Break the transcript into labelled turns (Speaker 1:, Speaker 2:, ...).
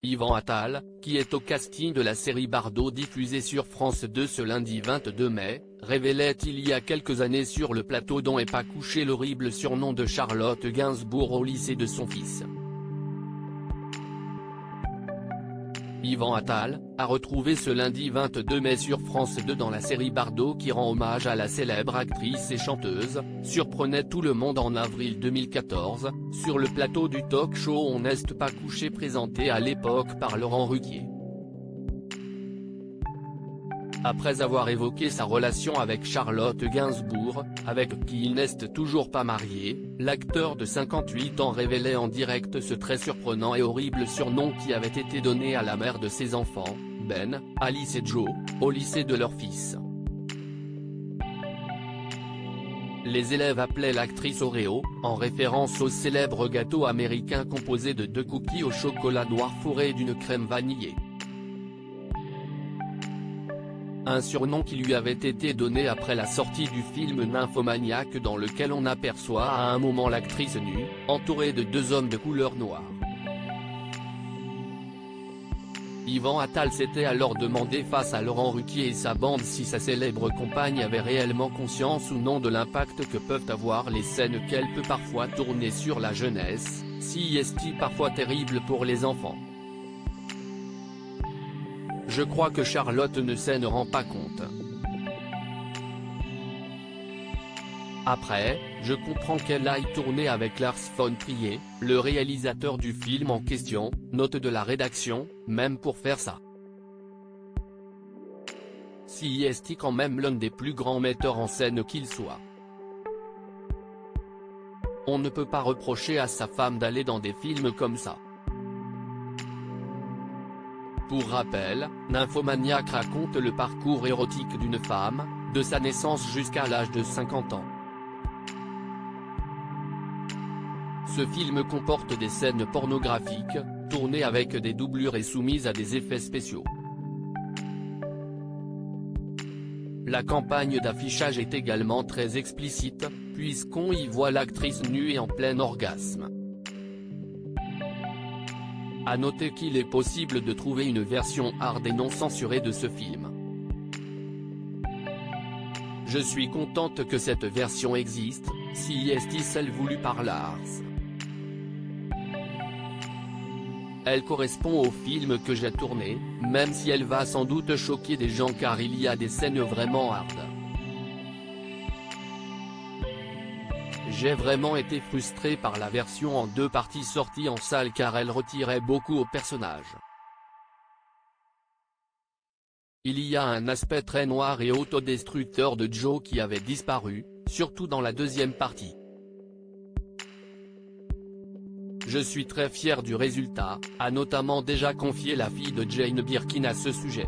Speaker 1: Yvan Attal, qui est au casting de la série Bardot diffusée sur France 2 ce lundi 22 mai, révélait il y a quelques années sur le plateau dont est pas couché l'horrible surnom de Charlotte Gainsbourg au lycée de son fils. Yvan Attal, a retrouvé ce lundi 22 mai sur France 2 dans la série Bardot qui rend hommage à la célèbre actrice et chanteuse, surprenait tout le monde en avril 2014, sur le plateau du talk-show On n'est pas couché présenté à l'époque par Laurent Ruquier. Après avoir évoqué sa relation avec Charlotte Gainsbourg, avec qui il n'est toujours pas marié, l'acteur de 58 ans révélait en direct ce très surprenant et horrible surnom qui avait été donné à la mère de ses enfants, Ben, Alice et Joe, au lycée de leur fils. Les élèves appelaient l'actrice Oreo, en référence au célèbre gâteau américain composé de 2 cookies au chocolat noir fourrés d'une crème vanillée. Un surnom qui lui avait été donné après la sortie du film Nymphomaniac dans lequel on aperçoit à un moment l'actrice nue, entourée de 2 hommes de couleur noire. Yvan Attal s'était alors demandé face à Laurent Ruquier et sa bande si sa célèbre compagne avait réellement conscience ou non de l'impact que peuvent avoir les scènes qu'elle peut parfois tourner sur la jeunesse, si est-il parfois terrible pour les enfants. Je crois que Charlotte ne s'en rend pas compte. Après, je comprends qu'elle aille tourner avec Lars von Trier, le réalisateur du film en question, note de la rédaction, même pour faire ça. Si est quand même l'un des plus grands metteurs en scène qu'il soit. On ne peut pas reprocher à sa femme d'aller dans des films comme ça. Pour rappel, Nymphomaniac raconte le parcours érotique d'une femme, de sa naissance jusqu'à l'âge de 50 ans. Ce film comporte des scènes pornographiques, tournées avec des doublures et soumises à des effets spéciaux. La campagne d'affichage est également très explicite, puisqu'on y voit l'actrice nue et en plein orgasme. À noter qu'il est possible de trouver une version hard et non censurée de ce film. Je suis contente que cette version existe, si est celle voulue par Lars. Elle correspond au film que j'ai tourné, même si elle va sans doute choquer des gens car il y a des scènes vraiment hard. J'ai vraiment été frustré par la version en 2 parties sortie en salle car elle retirait beaucoup au personnage. Il y a un aspect très noir et autodestructeur de Joe qui avait disparu, surtout dans la 2e partie. Je suis très fier du résultat, a notamment déjà confié la fille de Jane Birkin à ce sujet.